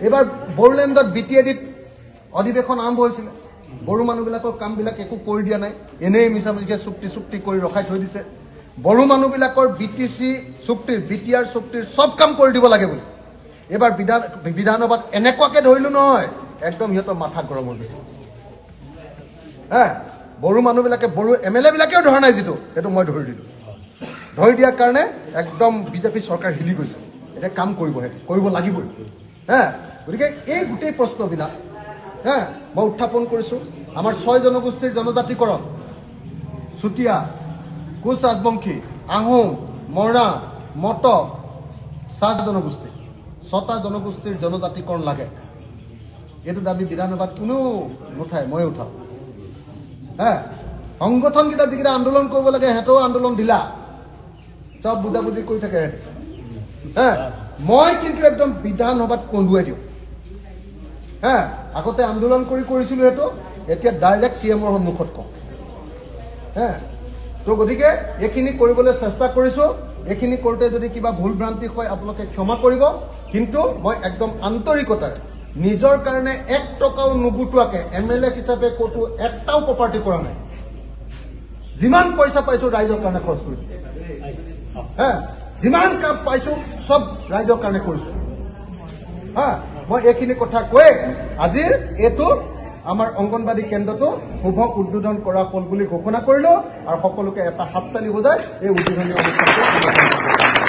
এইবাৰ বড়োলেণ্ডত BTADত অধিৱেশন আৰম্ভ হৈছিলে বড়ো মানুহবিলাকৰ কামবিলাক একো কৰি দিয়া নাই এনেই মিছামিছিকে চুক্তি কৰি ৰখাই থৈ দিছে বড়ো মানুহবিলাকৰ BTC চুক্তিৰ BTR চুক্তিৰ সব কাম কৰি দিব লাগে বুলি এইবাৰ বিধানসভাত এনেকুৱাকে ধৰিলো নহয় একদম সিহঁতৰ মাথা গৰম হৈ গৈছে বড়ো মানুহবিলাকে বড়ো MLA বিলাকেও ধৰা নাই যিটো সেইটো মই ধৰি দিলোঁ ধৰি দিয়াৰ কাৰণে একদম বিজেপি চৰকাৰ হিলি গৈছে এতিয়া কাম কৰিব লাগিবই গতিকে এই গোটেই প্ৰশ্নবিলাক মই উত্থাপন কৰিছোঁ আমাৰ 6 জনগোষ্ঠীৰ জনজাতিকৰণ চুতীয়া কোচ ৰাজবংশী আহোম মৰা মটক চাহ জনগোষ্ঠী 6টা জনগোষ্ঠীৰ জনজাতিকৰণ লাগে এইটো দাবী বিধানসভাত কোনেও নুঠায় মই উঠাওঁ সংগঠনকেইটা যিকেইটা আন্দোলন কৰিব লাগে সিহঁতেও আন্দোলন দিলা সব বুজাবুজি কৰি থাকে মই কিন্তু একদম বিধানসভাত কন্দুৱাই দিওঁ আগতে আন্দোলন কৰিছিলোঁ সেইটো এতিয়া ডাইৰেক্ট CMৰ সন্মুখত কওঁ তো গতিকে এইখিনি কৰিবলৈ চেষ্টা কৰিছোঁ এইখিনি কৰোঁতে যদি কিবা ভুল ভ্ৰান্তি হয় আপোনালোকে ক্ষমা কৰিব কিন্তু মই একদম আন্তৰিকতাৰে নিজৰ কাৰণে 1 টকাও নুগুটোৱাকে MLA হিচাপে ক'তো এটাও প্ৰপাৰ্টি কৰা নাই যিমান পইচা পাইছোঁ ৰাইজৰ কাৰণে খৰচ কৰিছোঁ যিমান কাম পাইছোঁ সব ৰাইজৰ কাৰণে কৰিছোঁ মই এইখিনি কথা কৈ আজিৰ এইটো আমাৰ অংগনবাড়ী কেন্দ্ৰটো শুভ উদ্বোধন কৰা হ'ল বুলি ঘোষণা কৰিলোঁ আৰু সকলোকে এটা হাততালি বজাই এই উদ্বোধনী অনুষ্ঠানটো